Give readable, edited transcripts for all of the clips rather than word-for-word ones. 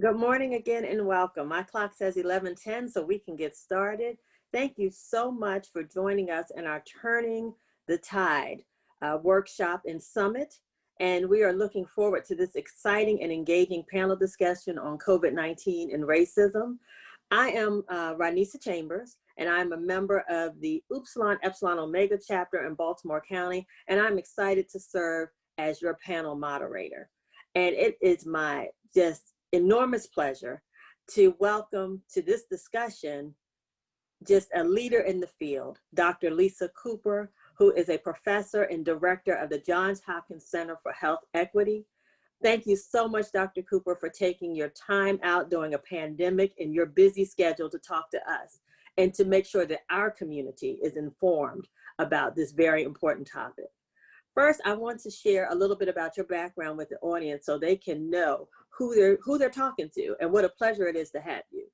Good morning again and welcome. My clock says 11:10, so we can get started. Thank you so much for joining us in our Turning the Tide workshop and summit. And we are looking forward to this exciting and engaging panel discussion on COVID-19 and racism. I am Ronicsa Chambers, and I'm a member of the Upsilon Epsilon Omega chapter in Baltimore County, and I'm excited to serve as your panel moderator. And it is my just enormous pleasure to welcome to this discussion just a leader in the field, Dr. Lisa Cooper, who is a professor and director of the Johns Hopkins Center for Health Equity. Thank you so much, Dr. Cooper, for taking your time out during a pandemic and your busy schedule to talk to us and to make sure that our community is informed about this very important topic. First, I want to share a little bit about your background with the audience so they can know who they're talking to and what a pleasure it is to have you.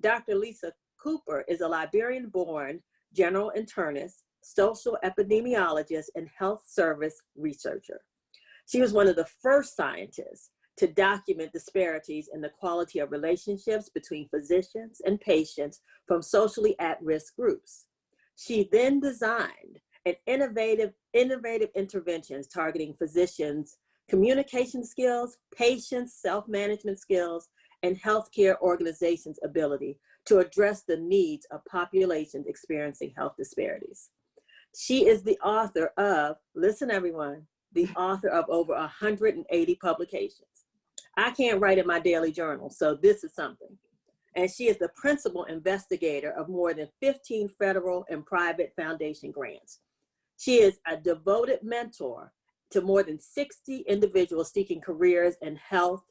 Dr. Lisa Cooper is a Liberian-born general internist, social epidemiologist, and health service researcher. She was one of the first scientists to document disparities in the quality of relationships between physicians and patients from socially at-risk groups. She then designed an innovative interventions targeting physicians' communication skills, patients' self-management skills, and healthcare organizations' ability to address the needs of populations experiencing health disparities. She is the author of, listen everyone, the author of over 180 publications. I can't write in my daily journal, so this is something. And she is the principal investigator of more than 15 federal and private foundation grants. She is a devoted mentor to more than 60 individuals seeking careers in health,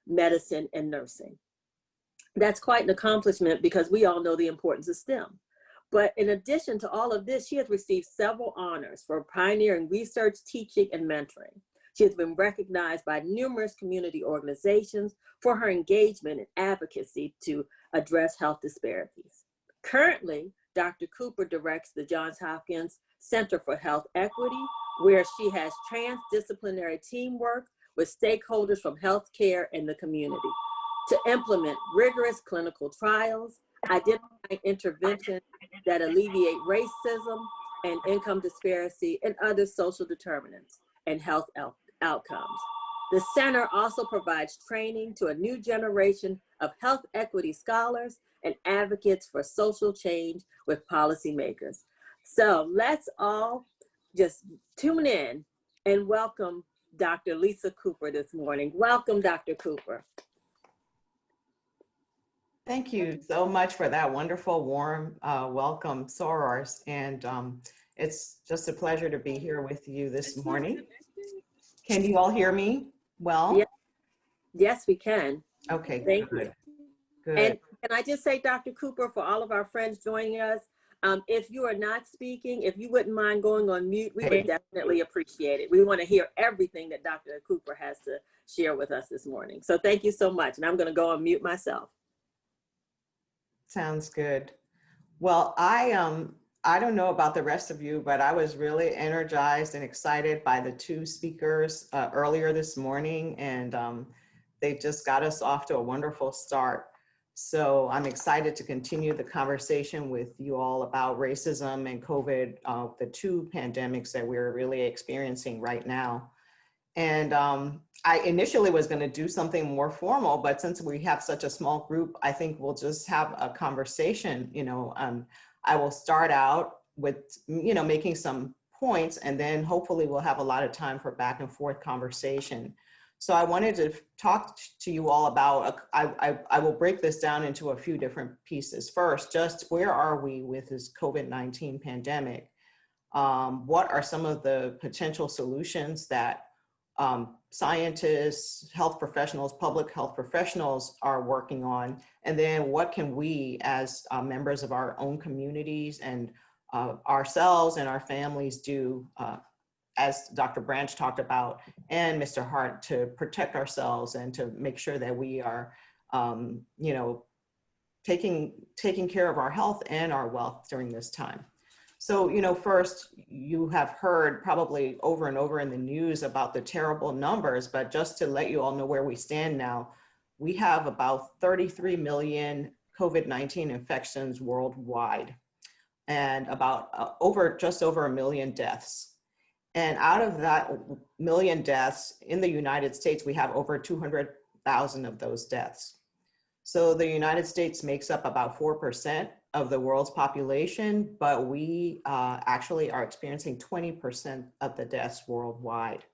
medicine, and nursing. That's quite an accomplishment because we all know the importance of STEM. But in addition to all of this, she has received several honors for pioneering research, teaching, and mentoring. She has been recognized by numerous community organizations for her engagement and advocacy to address health disparities. Currently, Dr. Cooper directs the Johns Hopkins Center for Health Equity, where she has transdisciplinary teamwork with stakeholders from healthcare and the community to implement rigorous clinical trials, identify interventions that alleviate racism and income disparity and other social determinants and health outcomes. The center also provides training to a new generation of health equity scholars and advocates for social change with policymakers. So let's all just tune in and welcome Dr. Lisa Cooper this morning. Welcome, Dr. Cooper. Thank you so much for that wonderful, warm welcome, sorors. And it's just a pleasure to be here with you this morning. Can you all hear me well? Yes, we can. Okay, Thank good. you. Good. And can I just say, Dr. Cooper, for all of our friends joining us, if you are not speaking, if you wouldn't mind going on mute, we would definitely appreciate it. We want to hear everything that Dr. Cooper has to share with us this morning. So thank you so much. And I'm going to go on mute myself. Sounds good. Well, I don't know about the rest of you, but I was really energized and excited by the two speakers earlier this morning, and they just got us off to a wonderful start. So I'm excited to continue the conversation with you all about racism and COVID, the two pandemics that we're really experiencing right now. And I initially was going to do something more formal, but since we have such a small group, I think we'll just have a conversation. I will start out with, making some points, and then hopefully we'll have a lot of time for back and forth conversation. So I wanted to talk to you all about, I will break this down into a few different pieces. First, just where are we with this COVID-19 pandemic? What are some of the potential solutions that scientists, health professionals, public health professionals are working on? And then what can we as members of our own communities and ourselves and our families do, as Dr. Branch talked about, and Mr. Hart, to protect ourselves and to make sure that we are, taking care of our health and our wealth during this time. So, first, you have heard probably over and over in the news about the terrible numbers, but just to let you all know where we stand now, we have about 33 million COVID-19 infections worldwide, and about just over 1 million deaths. And out of that 1 million deaths in the United States, we have over 200,000 of those deaths. So the United States makes up about 4% of the world's population, but we actually are experiencing 20% of the deaths worldwide.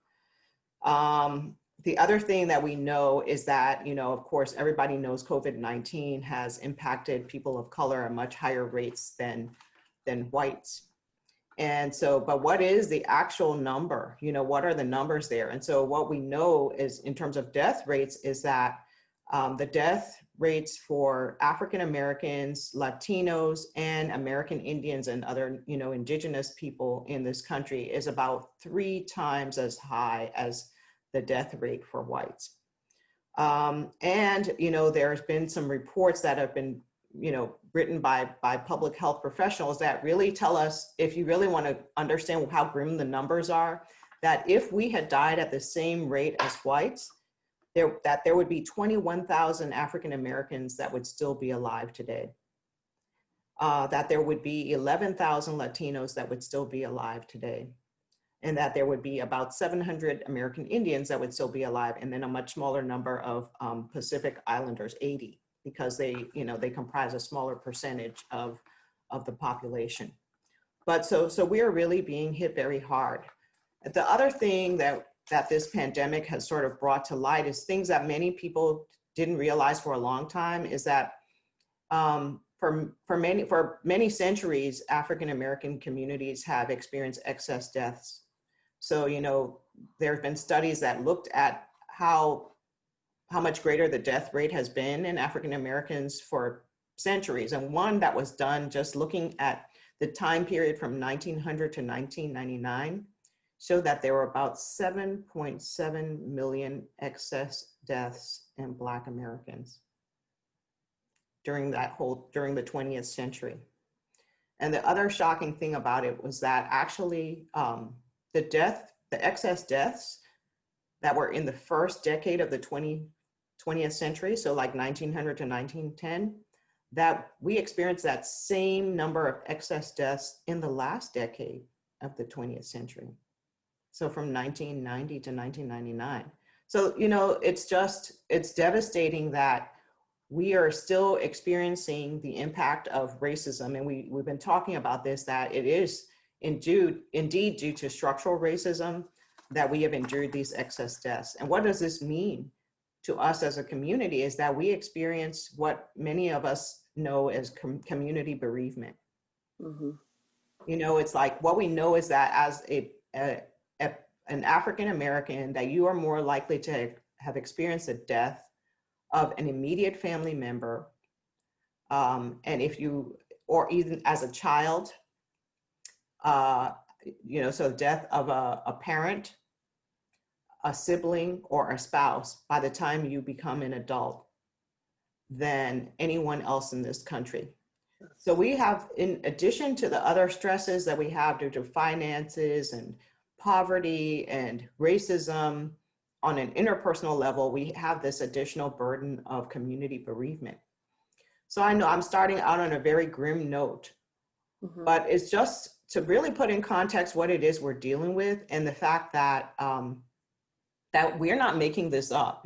The other thing that we know is that, of course, everybody knows COVID-19 has impacted people of color at much higher rates than whites. And so, but what is the actual number? What are the numbers there? And so what we know is, in terms of death rates, is that the death rates for African Americans, Latinos, and American Indians and other, indigenous people in this country is about 3 times as high as the death rate for whites. And, there's been some reports that have been, written by public health professionals that really tell us, if you really want to understand how grim the numbers are, that if we had died at the same rate as whites, there would be 21,000 African Americans that would still be alive today. That there would be 11,000 Latinos that would still be alive today. And that there would be about 700 American Indians that would still be alive, and then a much smaller number of Pacific Islanders, 80, because they comprise a smaller percentage of the population. But so we are really being hit very hard. The other thing that this pandemic has sort of brought to light is things that many people didn't realize for a long time, is that for many centuries, African American communities have experienced excess deaths. So, there have been studies that looked at how much greater the death rate has been in African Americans for centuries. And one that was done just looking at the time period from 1900 to 1999 showed that there were about 7.7 million excess deaths in Black Americans during the 20th century. And the other shocking thing about it was that actually the excess deaths that were in the first decade of the 20th century, so like 1900 to 1910, that we experienced that same number of excess deaths in the last decade of the 20th century. So from 1990 to 1999. So, it's devastating that we are still experiencing the impact of racism. And we've been talking about this, that it is indeed due to structural racism that we have endured these excess deaths. And what does this mean to us as a community is that we experience what many of us know as community bereavement. Mm-hmm. It's like, what we know is that as an African American, that you are more likely to have experienced the death of an immediate family member, and or even as a child, so death of a parent, a sibling, or a spouse by the time you become an adult than anyone else in this country. So we have, in addition to the other stresses that we have due to finances and poverty and racism on an interpersonal level, we have this additional burden of community bereavement. So I know I'm starting out on a very grim note, mm-hmm. but it's just to really put in context what it is we're dealing with, and the fact that that we're not making this up,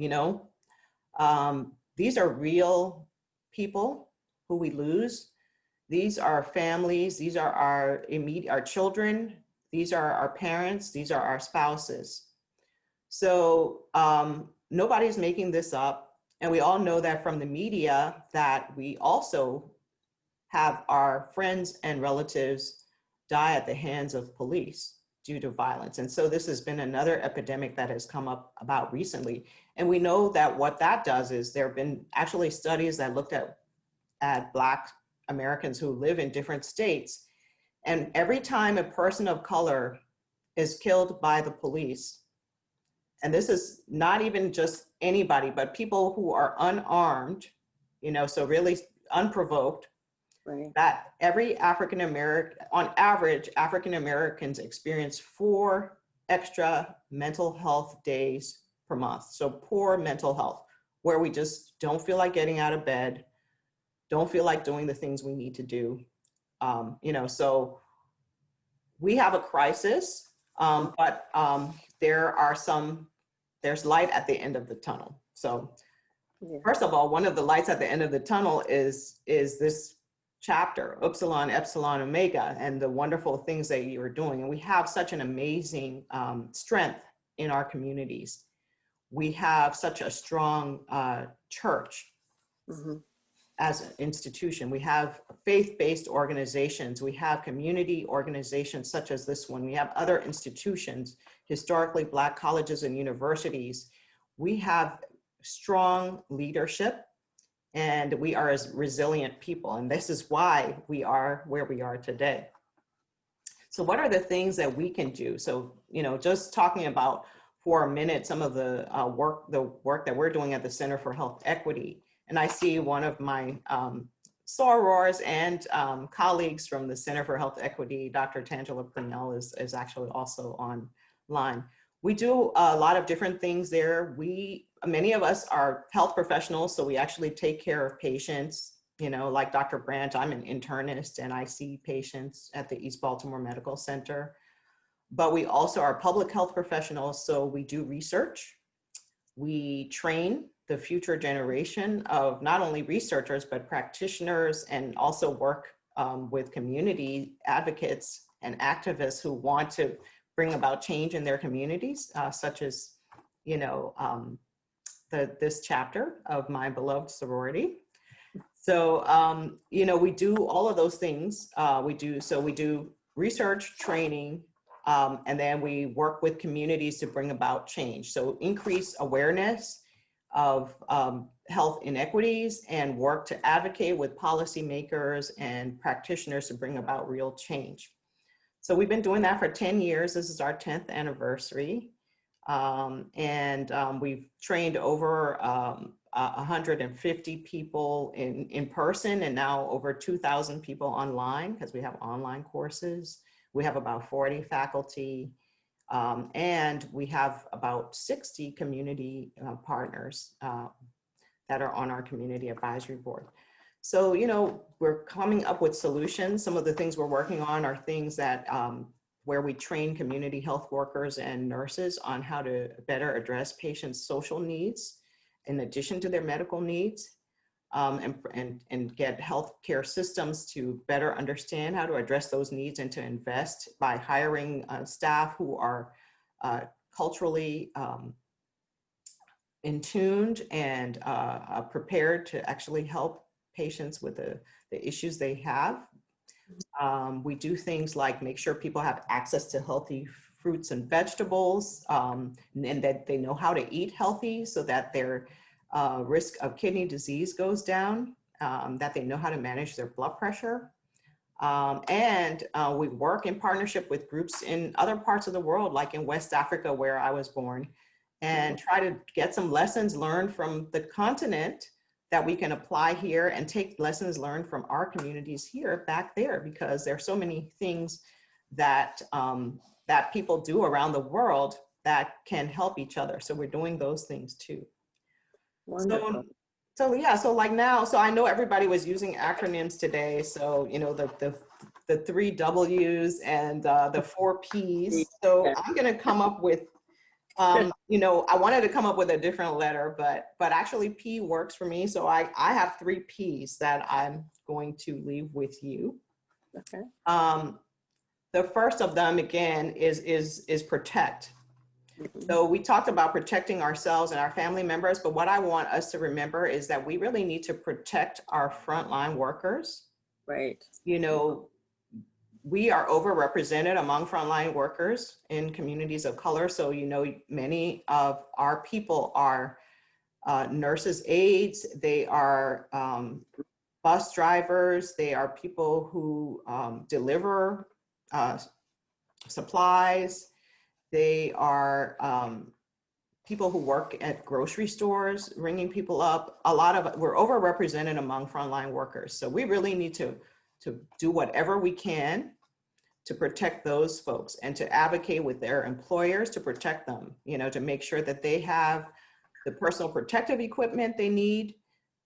These are real people who we lose. These are families, these are our children, these are our parents, these are our spouses. So nobody's making this up. And we all know that from the media that we also have our friends and relatives die at the hands of police due to violence. And so this has been another epidemic that has come up about recently. And we know that what that does is there have been actually studies that looked at Black Americans who live in different states. And every time a person of color is killed by the police, and this is not even just anybody, but people who are unarmed, so really unprovoked, right. That every African American, on average, African Americans experience 4 extra mental health days per month. So poor mental health, where we just don't feel like getting out of bed, don't feel like doing the things we need to do. So we have a crisis, but there's light at the end of the tunnel. So Yeah. first of all, one of the lights at the end of the tunnel is this chapter, Upsilon, Epsilon, Omega, and the wonderful things that you are doing. And we have such an amazing strength in our communities. We have such a strong church as an institution. We have faith-based organizations. We have community organizations such as this one. We have other institutions, historically Black colleges and universities. We have strong leadership, and we are as resilient people. And this is why we are where we are today. So what are the things that we can do? So, just talking about for a minute, some of the work that we're doing at the Center for Health Equity. And I see one of my sorors and colleagues from the Center for Health Equity, Dr. Tangela Purnell, is actually also online. We do a lot of different things there. Many of us are health professionals, so we actually take care of patients. Like Dr. Brandt, I'm an internist and I see patients at the East Baltimore Medical Center. But we also are public health professionals, so we do research. We train the future generation of not only researchers, but practitioners, and also work with community advocates and activists who want to bring about change in their communities, such as, this chapter of my beloved sorority. So, we do all of those things. We do research, training, and then we work with communities to bring about change. So increase awareness of health inequities and work to advocate with policymakers and practitioners to bring about real change. So we've been doing that for 10 years. This is our 10th anniversary. We've trained over 150 people in person, and now over 2,000 people online, because we have online courses. We have about 40 faculty, and we have about 60 community partners that are on our community advisory board. So, we're coming up with solutions. Some of the things we're working on are things that where we train community health workers and nurses on how to better address patients' social needs in addition to their medical needs, and get healthcare systems to better understand how to address those needs and to invest by hiring staff who are culturally in tuned and prepared to actually help patients with the issues they have. We do things like make sure people have access to healthy fruits and vegetables, and that they know how to eat healthy so that their risk of kidney disease goes down, that they know how to manage their blood pressure. We work in partnership with groups in other parts of the world, like in West Africa, where I was born, and try to get some lessons learned from the continent that we can apply here and take lessons learned from our communities here back there, because there are so many things that that people do around the world that can help each other. So we're doing those things too. Wonderful. So like now, so I know everybody was using acronyms today. So, the 3 W's and the 4 P's. So I'm going to come up with, I wanted to come up with a different letter, but actually P works for me. So I have 3 P's that I'm going to leave with you. Okay. The first of them, again, is protect. So we talked about protecting ourselves and our family members, but what I want us to remember is that we really need to protect our frontline workers. Right. We are overrepresented among frontline workers in communities of color. So, many of our people are nurses, aides, they are bus drivers, they are people who deliver supplies. They are people who work at grocery stores, ringing people up. We're overrepresented among frontline workers. So we really need to do whatever we can to protect those folks and to advocate with their employers to protect them, to make sure that they have the personal protective equipment they need,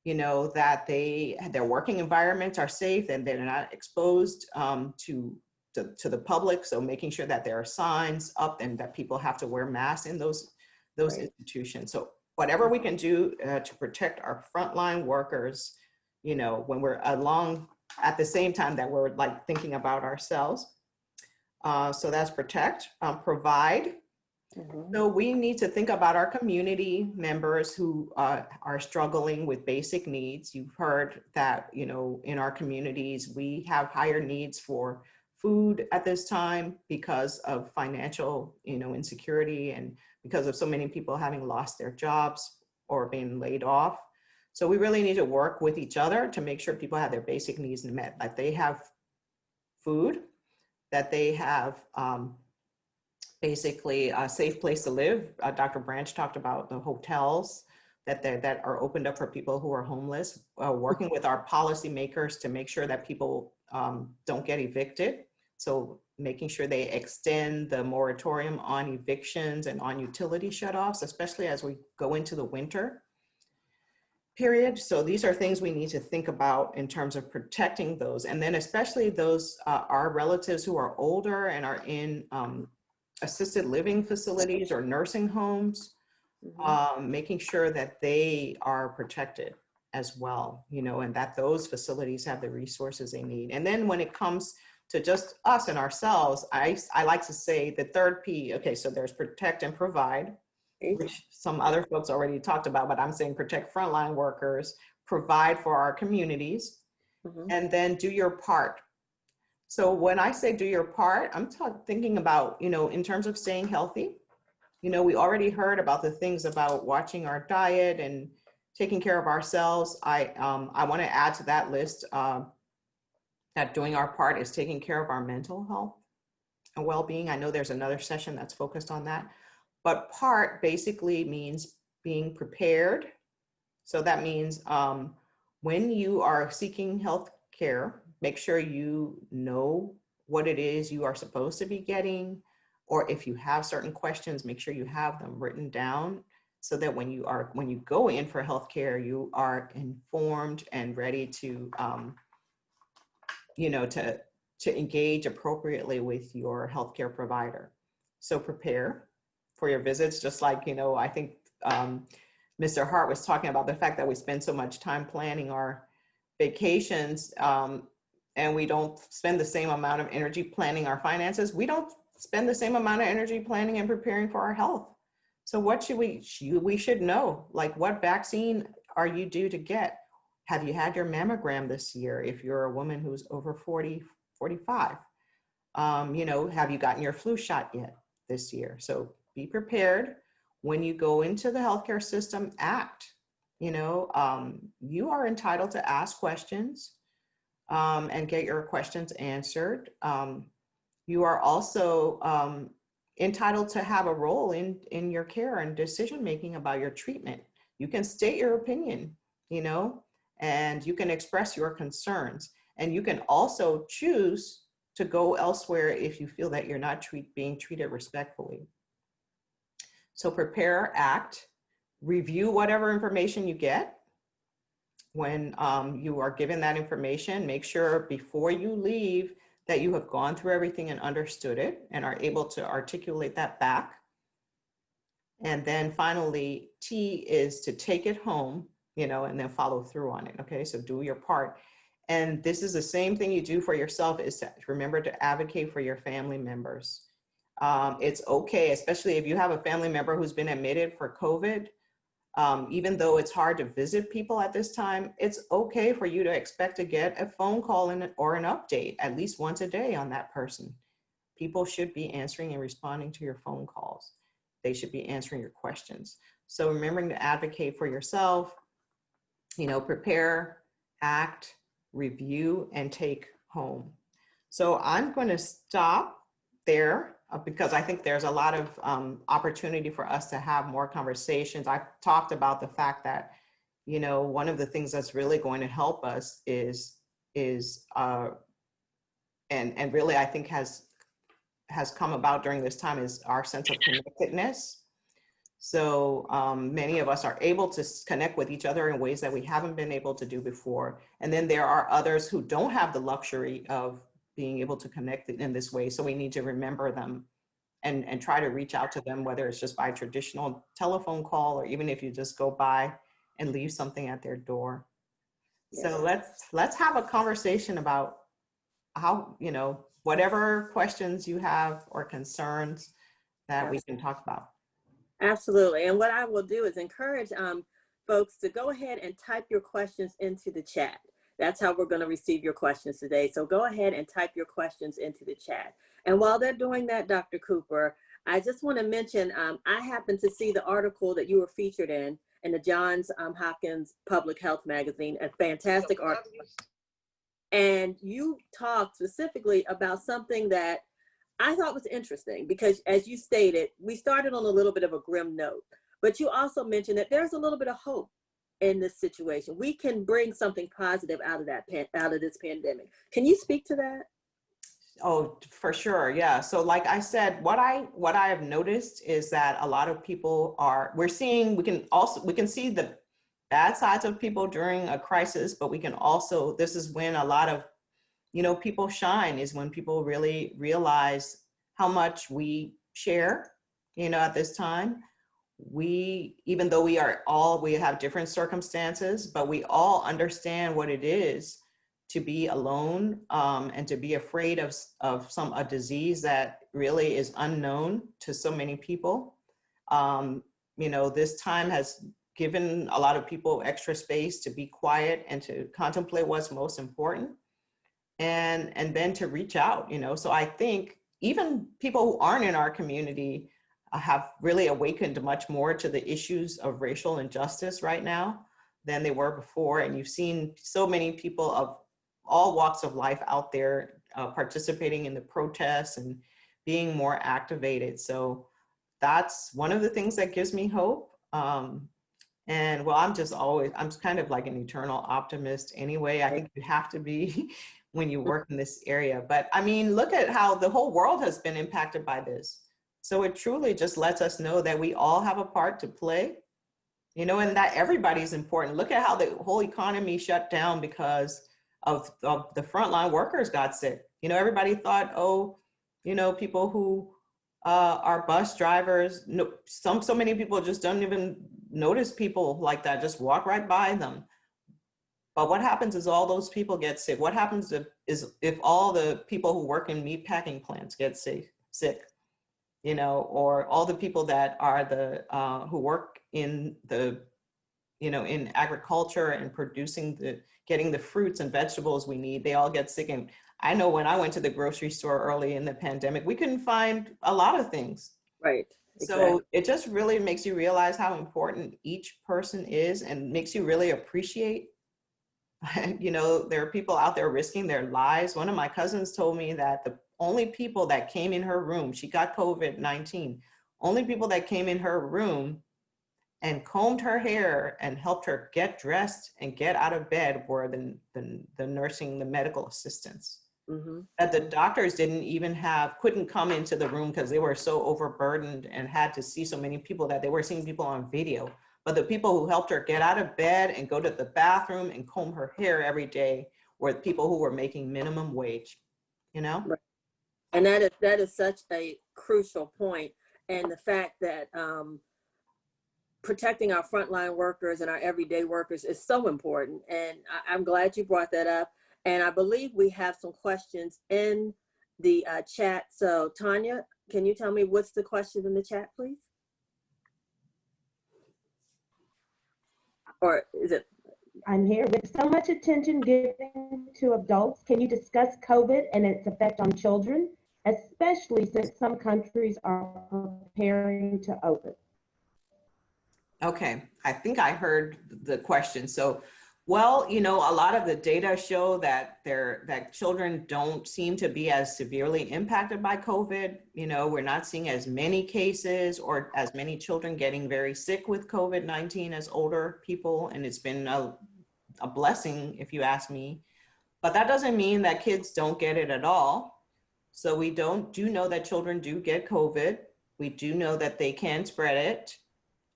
you know, that their working environments are safe and they're not exposed to the public. So making sure that there are signs up and that people have to wear masks in those Right. institutions. So whatever we can do to protect our frontline workers, you know, when we're along at the same time that we're like thinking about ourselves. So that's protect, provide. Mhm. So we need to think about our community members who are struggling with basic needs. You've heard that, you know, in our communities, we have higher needs for food at this time because of financial, you know, insecurity and because of so many people having lost their jobs or being laid off. So we really need to work with each other to make sure people have their basic needs met, that they have food, that they have basically a safe place to live. Dr. Branch talked about the hotels that are opened up for people who are homeless, working with our policymakers to make sure that people don't get evicted. So making sure they extend the moratorium on evictions and on utility shutoffs, especially as we go into the winter period. So these are things we need to think about in terms of protecting those. And then especially those, our relatives who are older and are in assisted living facilities or nursing homes, making sure that they are protected as well, you know, and that those facilities have the resources they need. And then when it comes to just us and ourselves, I like to say the third P, okay, so there's protect and provide, which some other folks already talked about, but I'm saying protect frontline workers, provide for our communities, and then do your part. So when I say do your part, I'm thinking about, you know, in terms of staying healthy. You know, we already heard about the things about watching our diet and taking care of ourselves. I want to add to that list that doing our part is taking care of our mental health and well-being. I know there's another session that's focused on that, but part basically means being prepared. So that means when you are seeking health care, make sure you know what it is you are supposed to be getting, or if you have certain questions, make sure you have them written down so that when you go in for healthcare, you are informed and ready to, you know, to engage appropriately with your healthcare provider. So prepare for your visits, just like, you know, I think Mr. Hart was talking about the fact that we spend so much time planning our vacations and we don't spend the same amount of energy planning our finances. We don't spend the same amount of energy planning and preparing for our health. So what should we should know, like what vaccine are you due to get? Have you had your mammogram this year? If you're a woman who's over 40, 45, you know, have you gotten your flu shot yet this year? So be prepared. When you go into the healthcare system, act. You know, you are entitled to ask questions and get your questions answered. You are also entitled to have a role in your care and decision making about your treatment. You can state your opinion, you know, and you can express your concerns. And you can also choose to go elsewhere if you feel that you're not being treated respectfully. So prepare, act, review whatever information you get. When you are given that information, make sure before you leave that you have gone through everything and understood it and are able to articulate that back. And then finally, T is to take it home, you know, and then follow through on it. Okay, so do your part. And this is the same thing you do for yourself, is to remember to advocate for your family members. It's okay, especially if you have a family member who's been admitted for COVID, even though it's hard to visit people at this time, it's okay for you to expect to get a phone call or an update at least once a day on that person. People should be answering and responding to your phone calls. They should be answering your questions. So remembering to advocate for yourself, you know, prepare, act, review, and take home. So I'm going to stop there because I think there's a lot of opportunity for us to have more conversations. I've talked about the fact that, you know, one of the things that's really going to help us is and really I think has come about during this time is our sense of connectedness. So many of us are able to connect with each other in ways that we haven't been able to do before. And then there are others who don't have the luxury of being able to connect in this way. So we need to remember them and try to reach out to them, whether it's just by traditional telephone call or even if you just go by and leave something at their door. Yes. So let's have a conversation about how, whatever questions you have or concerns that we can talk about. Absolutely. And what I will do is encourage folks to go ahead and type your questions into the chat. That's how we're going to receive your questions today. So go ahead and type your questions into the chat. And while they're doing that, Dr. Cooper, I just want to mention, I happened to see the article that you were featured in the Johns Hopkins Public Health Magazine, a fantastic article. And you talked specifically about something that I thought was interesting because, as you stated, we started on a little bit of a grim note, but you also mentioned that there's a little bit of hope in this situation. We can bring something positive out of this pandemic. Can you speak to that? Oh, for sure. Yeah. So like I said, what I have noticed is that a lot of people we can see the bad sides of people during a crisis, but we can also, this is when a lot of, people shine, is when people really realize how much we share, at this time. Even though we have different circumstances, but we all understand what it is to be alone, and to be afraid of a disease that really is unknown to so many people. This time has given a lot of people extra space to be quiet and to contemplate what's most important, and then to reach out. So I think even people who aren't in our community have really awakened much more to the issues of racial injustice right now than they were before. And you've seen so many people of all walks of life out there participating in the protests and being more activated. So that's one of the things that gives me hope. And well, I'm kind of like an eternal optimist anyway. I think you have to be when you work in this area. But I mean, look at how the whole world has been impacted by this. So it truly just lets us know that we all have a part to play, and that everybody's important. Look at how the whole economy shut down because of the frontline workers got sick. Everybody thought, people who are bus drivers, so many people just don't even notice people like that, just walk right by them. But what happens is all those people get sick. What happens if all the people who work in meat packing plants get sick? Or all the people that are who work in in agriculture and getting the fruits and vegetables we need, they all get sick. And I know when I went to the grocery store early in the pandemic, we couldn't find a lot of things. Right. Exactly. So it just really makes you realize how important each person is and makes you really appreciate, there are people out there risking their lives. One of my cousins told me that the only people that came in her room, she got COVID-19, only people that came in her room and combed her hair and helped her get dressed and get out of bed were the nursing, the medical assistants. Mm-hmm. That the doctors couldn't come into the room because they were so overburdened and had to see so many people that they were seeing people on video. But the people who helped her get out of bed and go to the bathroom and comb her hair every day were people who were making minimum wage, Right. And that is such a crucial point. And the fact that protecting our frontline workers and our everyday workers is so important. And I'm glad you brought that up. And I believe we have some questions in the chat. So Tanya, can you tell me what's the question in the chat, please? Or is it? I'm here. With so much attention given to adults, can you discuss COVID and its effect on children, especially since some countries are preparing to open? Okay, I think I heard the question. So, well, a lot of the data show that children don't seem to be as severely impacted by COVID. We're not seeing as many cases or as many children getting very sick with COVID-19 as older people. And it's been a blessing, if you ask me. But that doesn't mean that kids don't get it at all. So we do know that children do get COVID. We do know that they can spread it.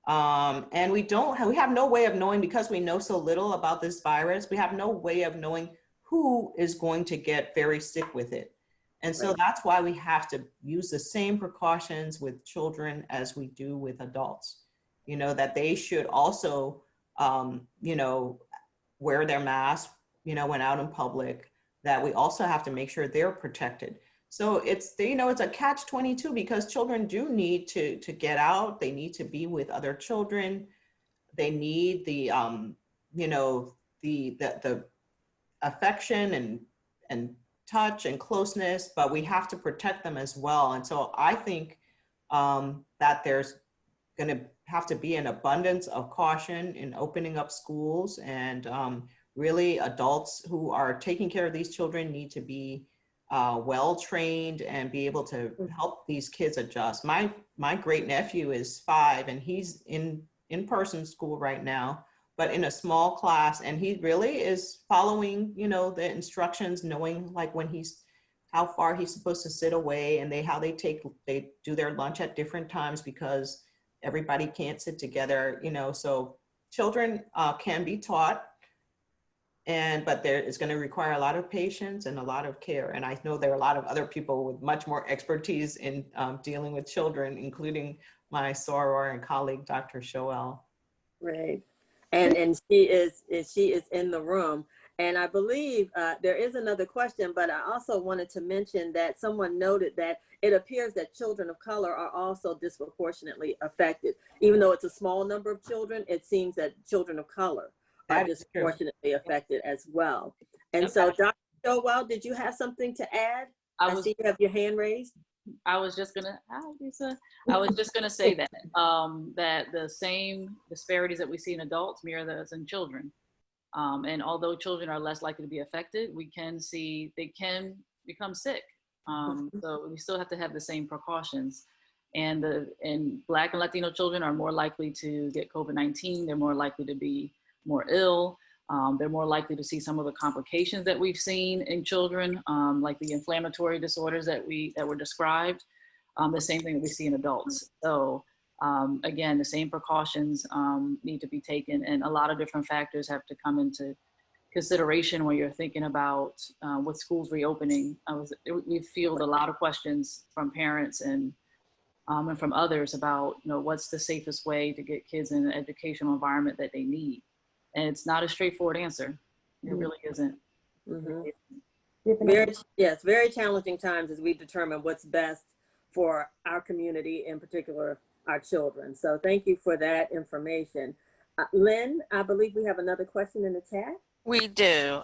And we have no way of knowing, because we know so little about this virus, we have no way of knowing who is going to get very sick with it. And so that's why we have to use the same precautions with children as we do with adults. You know, that they should also, you know, wear their mask, you know, when out in public, that we also have to make sure they're protected. So it's, you know, it's a catch-22, because children do need to get out. They need to be with other children. They need the, you know, the affection and touch and closeness, but we have to protect them as well. And so I think that there's going to have to be an abundance of caution in opening up schools, and really adults who are taking care of these children need to be well trained and be able to help these kids adjust. My great nephew is 5, and he's in person school right now, but in a small class, and he really is following, you know, the instructions, knowing like how far he's supposed to sit away, and they do their lunch at different times because everybody can't sit together, you know. So children can be taught, but there is going to require a lot of patience and a lot of care. And I know there are a lot of other people with much more expertise in dealing with children, including my soror and colleague, Dr. Shoel. Right. And she is in the room. And I believe there is another question, but I also wanted to mention that someone noted that it appears that children of color are also disproportionately affected. Even though it's a small number of children, it seems that children of color are disproportionately affected as well. And so, Dr. Shoel, did you have something to add? I see you have your hand raised. I was just gonna, hi, Lisa. I was just gonna say that that the same disparities that we see in adults mirror those in children. And although children are less likely to be affected, we can see they can become sick. So we still have to have the same precautions. And Black and Latino children are more likely to get COVID-19. They're more likely to be more ill. They're more likely to see some of the complications that we've seen in children, like the inflammatory disorders that were described. The same thing that we see in adults. So again, the same precautions need to be taken, and a lot of different factors have to come into consideration when you're thinking about with schools reopening. We field a lot of questions from parents and from others about, you know, what's the safest way to get kids in an educational environment that they need. And it's not a straightforward answer. It really isn't. Very challenging times as we determine what's best for our community, in particular, our children. So thank you for that information. Lynn, I believe we have another question in the chat. We do.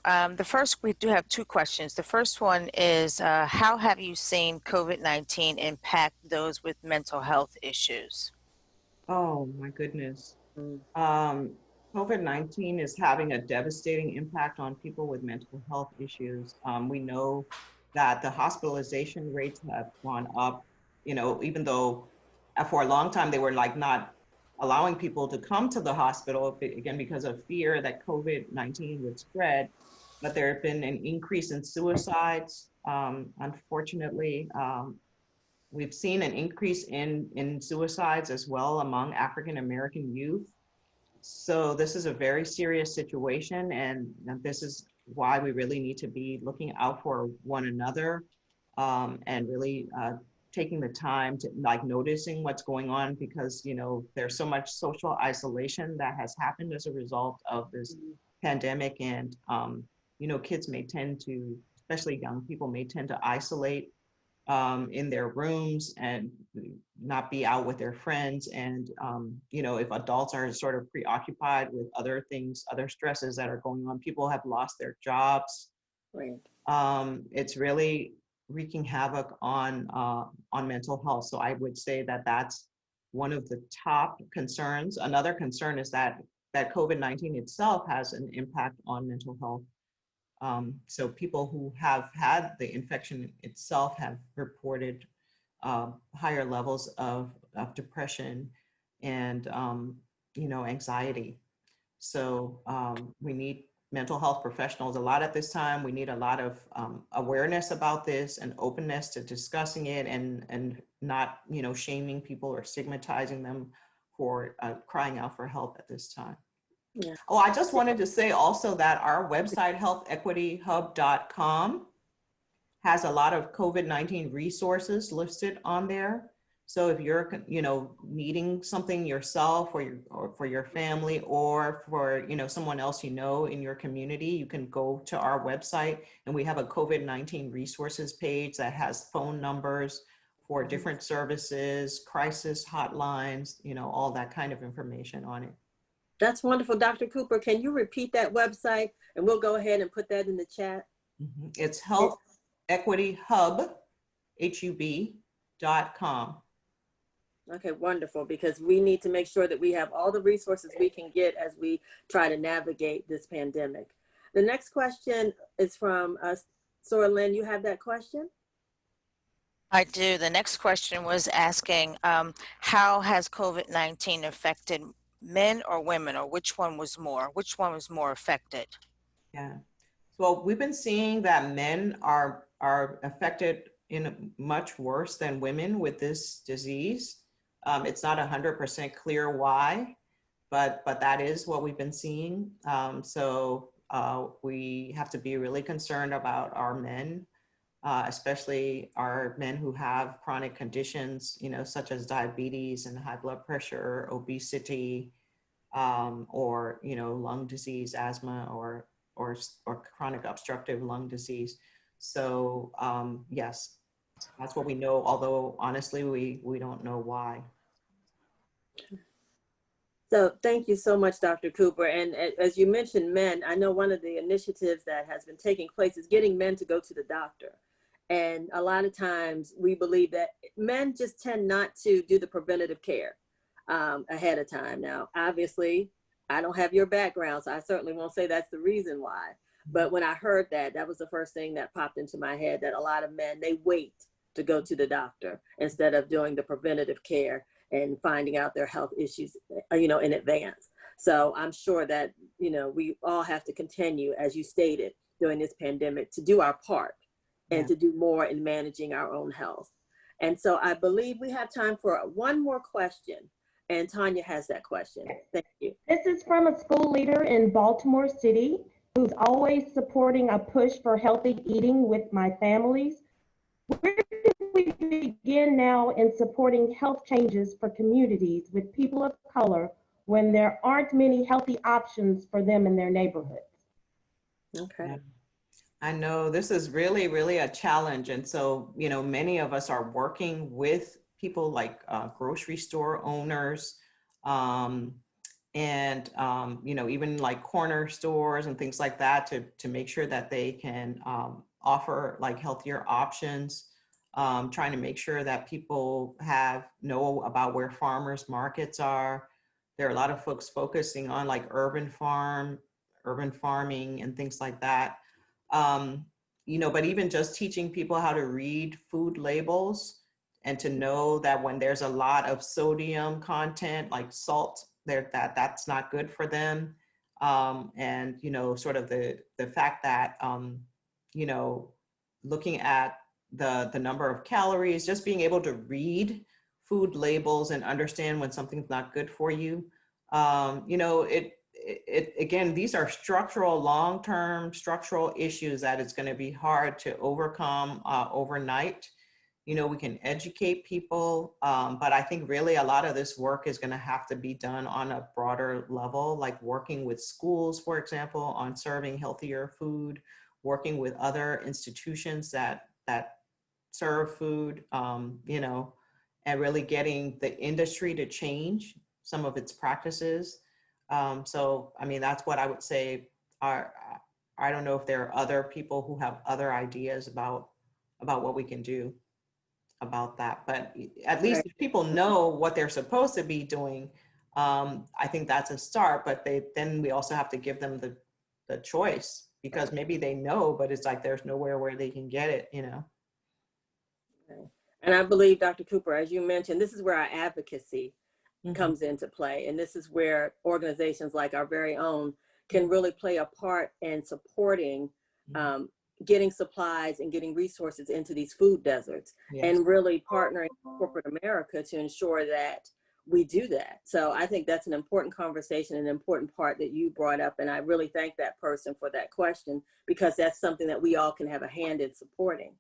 We do have 2 questions. The first one is, how have you seen COVID-19 impact those with mental health issues? Oh my goodness. COVID-19 is having a devastating impact on people with mental health issues. We know that the hospitalization rates have gone up, you know, even though for a long time they were like not allowing people to come to the hospital, again, because of fear that COVID-19 would spread. But there have been an increase in suicides. Unfortunately, we've seen an increase in suicides as well among African-American youth. So this is a very serious situation, and this is why we really need to be looking out for one another, and really taking the time to like noticing what's going on, because, you know, there's so much social isolation that has happened as a result of this pandemic. And, you know, kids may tend to, especially young people, may tend to isolate in their rooms and not be out with their friends. And, you know, if adults are sort of preoccupied with other things, other stresses that are going on, people have lost their jobs. Right. It's really wreaking havoc on mental health. So I would say that that's one of the top concerns. Another concern is that COVID-19 itself has an impact on mental health. So people who have had the infection itself have reported higher levels of depression and, you know, anxiety. So we need mental health professionals a lot at this time. We need a lot of awareness about this and openness to discussing it, and not, you know, shaming people or stigmatizing them crying out for help at this time. Yeah. Oh, I just wanted to say also that our website, healthequityhub.com, has a lot of COVID-19 resources listed on there. So if you're, needing something yourself or for your family or for, someone else in your community, you can go to our website, and we have a COVID-19 resources page that has phone numbers for different services, crisis hotlines, all that kind of information on it. That's wonderful. Dr. Cooper, can you repeat that website? And we'll go ahead and put that in the chat. It's healthequityhub, HUB.com. Okay, wonderful, because we need to make sure that we have all the resources we can get as we try to navigate this pandemic. The next question is from Sora Lynn. You have that question? I do. The next question was asking, how has COVID-19 affected men or women, or which one was more affected? Yeah. Well, we've been seeing that men are affected in much worse than women with this disease. It's not 100% clear why, but that is what we've been seeing. So we have to be really concerned about our men, especially our men who have chronic conditions, such as diabetes and high blood pressure, obesity, or lung disease, asthma, or chronic obstructive lung disease. So yes, that's what we know, although honestly, we don't know why. So thank you so much, Dr. Cooper. And as you mentioned men, I know one of the initiatives that has been taking place is getting men to go to the doctor. And a lot of times we believe that men just tend not to do the preventative care ahead of time. Now, obviously, I don't have your background, so I certainly won't say that's the reason why. But when I heard that, that was the first thing that popped into my head, that a lot of men, they wait to go to the doctor instead of doing the preventative care and finding out their health issues, in advance. So I'm sure that, we all have to continue, as you stated, during this pandemic, to do our part and to do more in managing our own health. And so I believe we have time for one more question. And Tanya has that question. Thank you. This is from a school leader in Baltimore City who's always supporting a push for healthy eating with my families. Where do we begin now in supporting health changes for communities with people of color when there aren't many healthy options for them in their neighborhoods? Okay. Yeah. I know this is really, really a challenge. And so, many of us are working with people like grocery store owners, and even like corner stores and things like that to make sure that they can offer like healthier options, trying to make sure that people know about where farmers markets are. There are a lot of folks focusing on like urban farming and things like that. But even just teaching people how to read food labels and to know that when there's a lot of sodium content, like salt, that's not good for them. And, sort of the fact that, looking at the number of calories, just being able to read food labels and understand when something's not good for you. Again, these are long-term structural issues that it's going to be hard to overcome overnight. We can educate people, but I think really a lot of this work is going to have to be done on a broader level, like working with schools, for example, on serving healthier food, working with other institutions that serve food, and really getting the industry to change some of its practices. So, that's what I would say. I don't know if there are other people who have other ideas about what we can do about that, but at least if people know what they're supposed to be doing, I think that's a start. But then we also have to give them the choice, because maybe they know, but it's like there's nowhere where they can get it, And I believe, Dr. Cooper, as you mentioned, this is where our advocacy comes into play. And this is where organizations like our very own can really play a part in supporting getting supplies and getting resources into these food deserts, and really partnering with corporate America to ensure that we do that. So I think that's an important conversation, an important part that you brought up. And I really thank that person for that question, because that's something that we all can have a hand in supporting.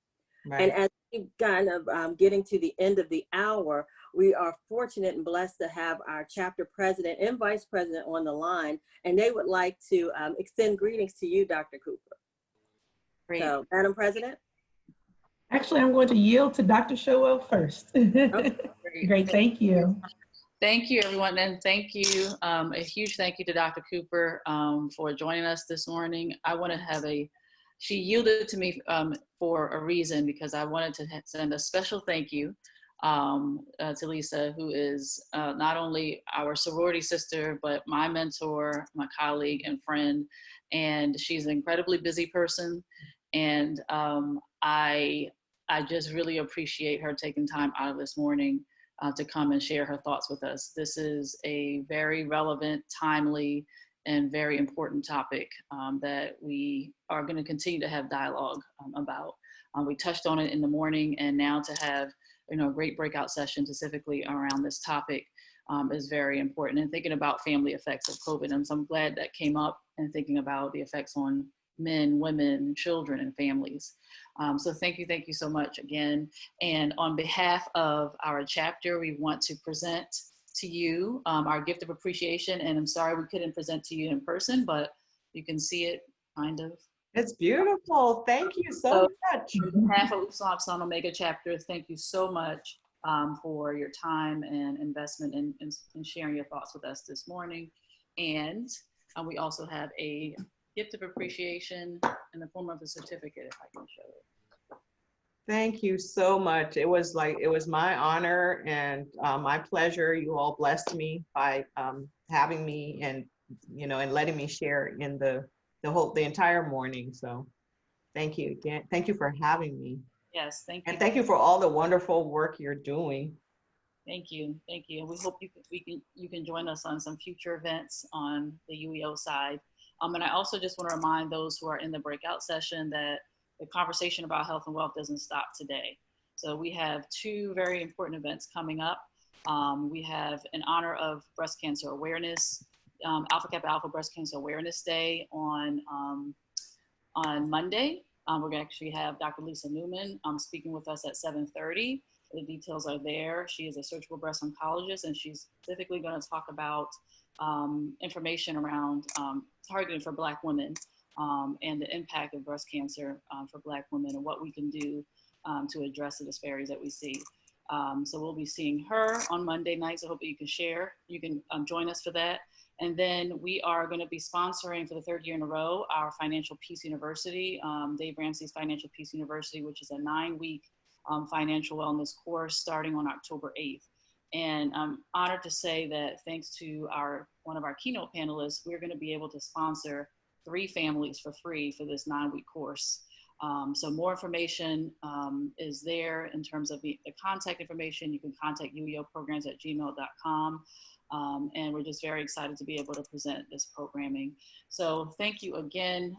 Right. And as we kind of getting to the end of the hour, we are fortunate and blessed to have our chapter president and vice president on the line, and they would like to extend greetings to you, Dr. Cooper. Great. So, Madam President. Actually, I'm going to yield to Dr. Showell first. Okay. Great, thank you. Thank you, everyone, and thank you. A huge thank you to Dr. Cooper for joining us this morning. I want to have she yielded to me for a reason, because I wanted to send a special thank you to Lisa, who is not only our sorority sister, but my mentor, my colleague and friend. And she's an incredibly busy person. And I just really appreciate her taking time out of this morning to come and share her thoughts with us. This is a very relevant, timely, and very important topic that we are going to continue to have dialogue about. We touched on it in the morning, and now to have a great breakout session specifically around this topic is very important. And thinking about family effects of COVID, and so I'm glad that came up, and thinking about the effects on men, women, children, and families. So thank you so much again. And on behalf of our chapter, we want to present to you our gift of appreciation. And I'm sorry we couldn't present to you in person, but you can see it kind of. It's beautiful. Thank you so much. On behalf of Upsilon Omega chapter, thank you so much for your time and investment in sharing your thoughts with us this morning. And we also have a gift of appreciation in the form of a certificate, if I can show it. Thank you so much. It was my honor and my pleasure. You all blessed me by having me and and letting me share in the entire morning. So thank you again. Thank you for having me. Yes, thank you. And thank you for all the wonderful work you're doing. Thank you. And we hope you can join us on some future events on the UEO side. And I also just want to remind those who are in the breakout session that the conversation about health and wealth doesn't stop today. So we have two very important events coming up. We have in honor of breast cancer awareness, Alpha Kappa Alpha Breast Cancer Awareness Day on Monday. We're going to actually have Dr. Lisa Newman speaking with us at 7:30. The details are there. She is a surgical breast oncologist, and she's specifically going to talk about information around targeting for Black women and the impact of breast cancer for Black women, and what we can do to address the disparities that we see. So we'll be seeing her on Monday nights. I hope that you can share. You can join us for that. And then we are going to be sponsoring for the third year in a row our Financial Peace University, Dave Ramsey's Financial Peace University, which is a 9-week financial wellness course starting on October 8th. And I'm honored to say that thanks to one of our keynote panelists, we're going to be able to sponsor 3 families for free for this 9-week course. So more information is there in terms of the contact information. You can contact ueoprograms@gmail.com. And we're just very excited to be able to present this programming. So thank you again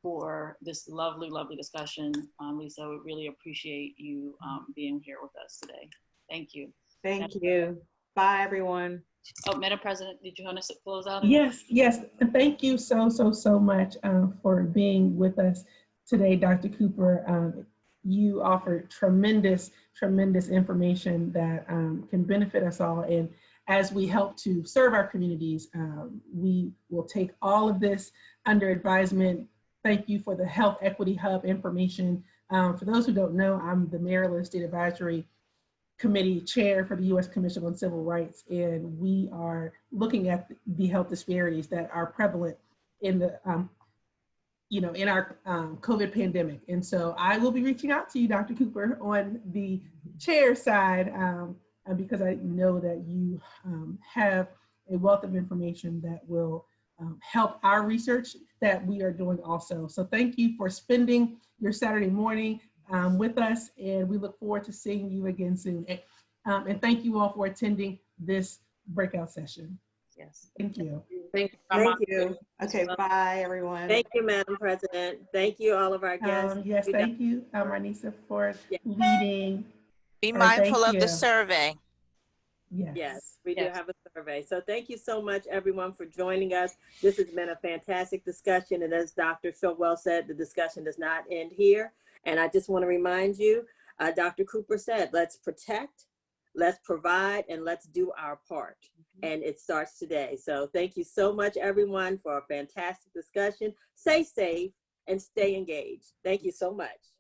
for this lovely, lovely discussion. Lisa, we really appreciate you being here with us today. Thank you. Thank you. Bye, everyone. Oh, Madam President, did you want us to close out? Yes. Thank you so much for being with us today, Dr. Cooper. You offered tremendous information that can benefit us all. And as we help to serve our communities, we will take all of this under advisement. Thank you for the Health Equity Hub information. For those who don't know, I'm the Maryland State Advisory Committee Chair for the U.S. Commission on Civil Rights, and we are looking at the health disparities that are prevalent in the, in our COVID pandemic. And so I will be reaching out to you, Dr. Cooper, on the chair side, because I know that you have a wealth of information that will help our research that we are doing also. So thank you for spending your Saturday morning with us, and we look forward to seeing you again soon. And thank you all for attending this breakout session. Yes. Thank you. Thank you. Okay, bye, everyone. Thank you, Madam President. Thank you, all of our guests. Yes, thank you, Ronicsa, for leading. Be And mindful thank of the you. survey. Yes, we do Yes. have a survey. So thank you so much, everyone, for joining us. This has been a fantastic discussion. And as Dr. Showell said, the discussion does not end here. And I just want to remind you, Dr. Cooper said, let's protect, let's provide, and let's do our part. And it starts today. So thank you so much, everyone, for a fantastic discussion. Stay safe and stay engaged. Thank you so much.